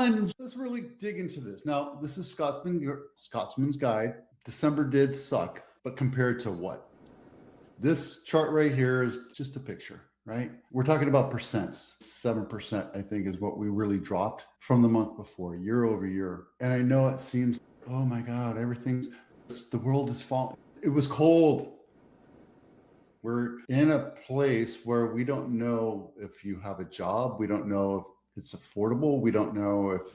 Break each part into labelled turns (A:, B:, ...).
A: plunge. Let's really dig into this. Now, this is Scottsman's guide. December did suck, but compared to what? This chart right here is just a picture, right? We're talking about percents. 7%, I think, is what we really dropped from the month before, year over year. And I know it seems, oh my God, the world is falling. It was cold. We're in a place where we don't know if you have a job. We don't know if it's affordable. We don't know if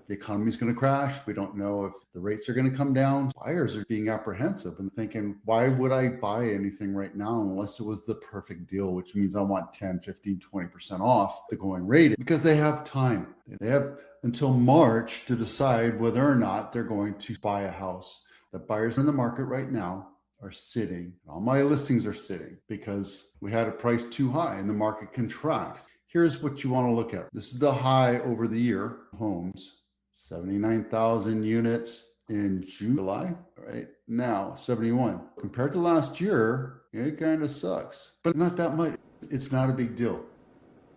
A: the economy is going to crash. We don't know if the rates are going to come down. Buyers are being apprehensive and thinking, why would I buy anything right now unless it was the perfect deal, which means I want 10, 15, 20% off the going rate, because they have time. They have until March to decide whether or not they're going to buy a house. The buyers in the market right now are sitting. All my listings are sitting because we had a price too high and the market contracts. Here's what you want to look at. This is the high over the year. Homes, 79,000 units in July, right? Now, 71. Compared to last year, it kind of sucks, but not that much. It's not a big deal.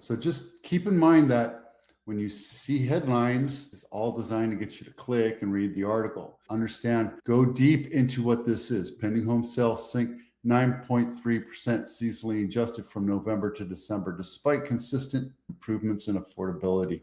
A: So just keep in mind that when you see headlines, it's all designed to get you to click and read the article. Understand, go deep into what this is. Pending home sales sink 9.3% seasonally adjusted from November to December, despite consistent improvements in affordability.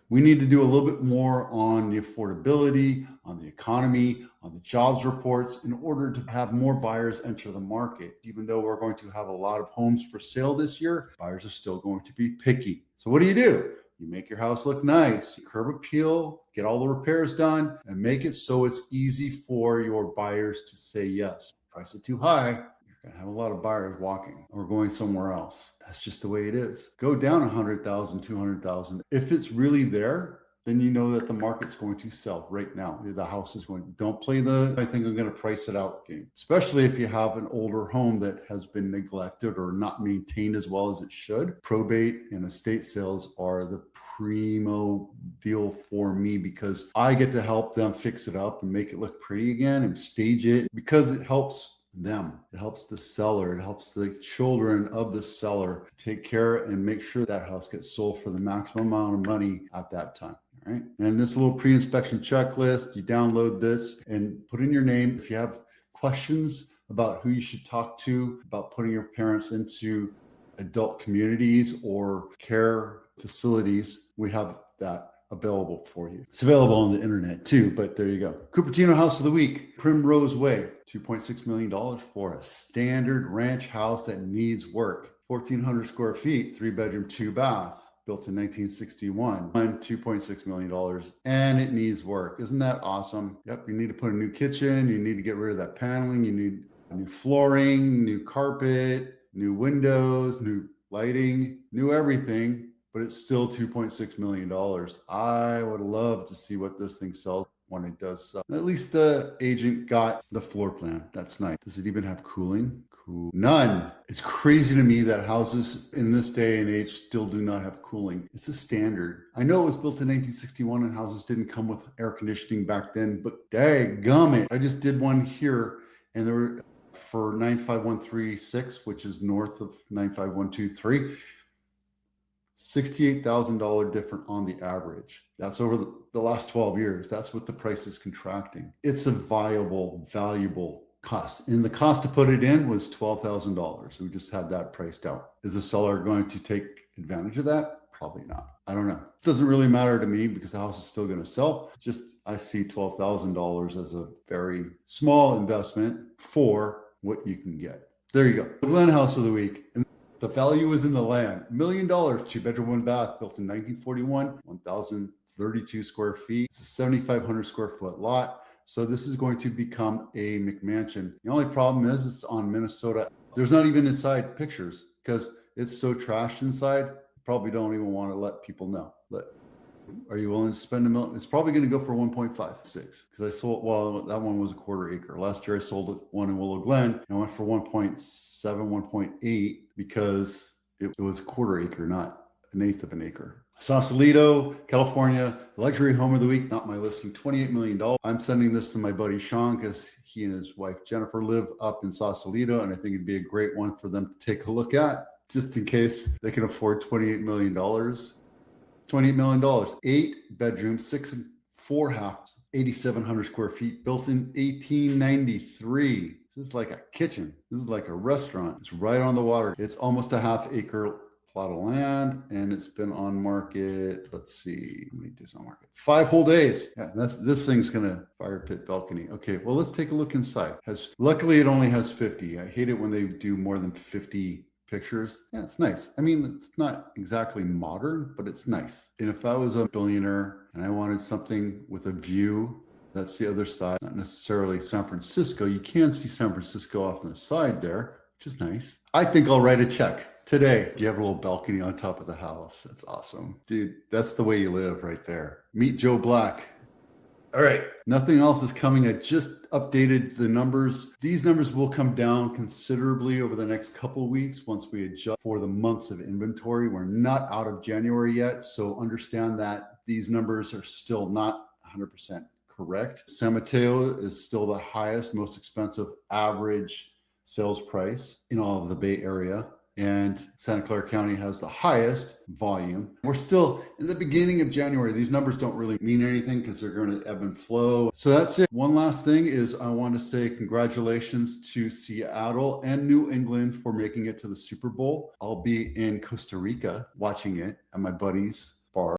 A: We need to do a little bit more on the affordability, on the economy, on the jobs reports in order to have more buyers enter the market. Even though we're going to have a lot of homes for sale this year, buyers are still going to be picky. So what do? You make your house look nice, you curb appeal, get all the repairs done, and make it so it's easy for your buyers to say yes. Price it too high, you're going to have a lot of buyers walking or going somewhere else. That's just the way it is. Go down 100,000, 200,000. If it's really there, then you know that the market's going to sell right now. The house is going, don't play I think I'm going to price it out game, especially if you have an older home that has been neglected or not maintained as well as it should. Probate and estate sales are the primo deal for me because I get to help them fix it up and make it look pretty again and stage it because it helps them. It helps the seller. It helps the children of the seller take care and make sure that house gets sold for the maximum amount of money at that time. Right. And this little pre-inspection checklist, you download this and put in your name. If you have questions about who you should talk to, about putting your parents into adult communities or care facilities, we have that available for you. It's available on the internet too, but there you go. Cupertino House of the Week, Primrose Way, $2.6 million for a standard ranch house that needs work. 1,400 square feet, 3-bedroom, 2-bath. Built in 1961, $2.6 million, and it needs work. Isn't that awesome? Yep, you need to put a new kitchen, you need to get rid of that paneling, you need new flooring, new carpet, new windows, new lighting, new everything, but it's still $2.6 million. I would love to see what this thing sells when it does sell. At least the agent got the floor plan. That's nice. Does it even have cooling? None. It's crazy to me that houses in this day and age still do not have cooling. It's a standard. I know it was built in 1961 and houses didn't come with air conditioning back then, but dadgummit. I just did one here and there were for 95136, which is north of 95123, $68,000 different on the average. That's over the last 12 years. That's what the price is contracting. It's a viable, valuable cost. And the cost to put it in was $12,000. We just had that priced out. Is the seller going to take advantage of that? Probably not. I don't know. It doesn't really matter to me because the house is still going to sell. Just I see $12,000 as a very small investment for what you can get. There you go. The Glen House of the Week. And the value is in the land. $1 million, 2-bedroom, 1-bath, built in 1941, 1,032 square feet. It's a 7,500 square foot lot. So this is going to become a McMansion. The only problem is it's on Minnesota. There's not even inside pictures because it's so trashed inside. You probably don't even want to let people know. But are you willing to spend $1 million? It's probably going to go for 1.56 because I sold, well, that one was a 1/4 acre. Last year I sold one in Willow Glen and I went for 1.7, 1.8 because it was a 1/4 acre, not 1/8 of an acre. Sausalito, California, luxury home of the week, not my listing, $28 million. I'm sending this to my buddy Sean because he and his wife Jennifer live up in Sausalito, and I think it'd be a great one for them to take a look at, just in case they can afford $28 million. $28 million, 8 bedrooms, 6 and 4 halves, 8,700 square feet, built in 1893. This is like a kitchen. This is like a restaurant. It's right on the water. It's almost a half-acre plot of land, and it's been on market. Let's see, how many days on market? 5 whole days. Yeah, this thing's gonna fire pit balcony. Okay, well, let's take a look inside. Luckily, it only has 50. I hate it when they do more than 50 pictures. Yeah, it's nice. I mean, it's not exactly modern, but it's nice. And if I was a billionaire and I wanted something with a view, that's the other side, not necessarily San Francisco. You can see San Francisco off on the side there, which is nice. I think I'll write a check today. You have a little balcony on top of the house. That's awesome. Dude, that's the way you live right there. Meet Joe Black. All right, nothing else is coming. I just updated the numbers. These numbers will come down considerably over the next couple of weeks once we adjust for the months of inventory. We're not out of January yet, so understand that these numbers are still not 100% correct. San Mateo is still the highest, most expensive average sales price in all of the Bay Area. And Santa Clara County has the highest volume. We're still in the beginning of January. These numbers don't really mean anything because they're going to ebb and flow. So that's it. One last thing is I want to say congratulations to Seattle and New England for making it to the Super Bowl. I'll be in Costa Rica watching it at my buddies'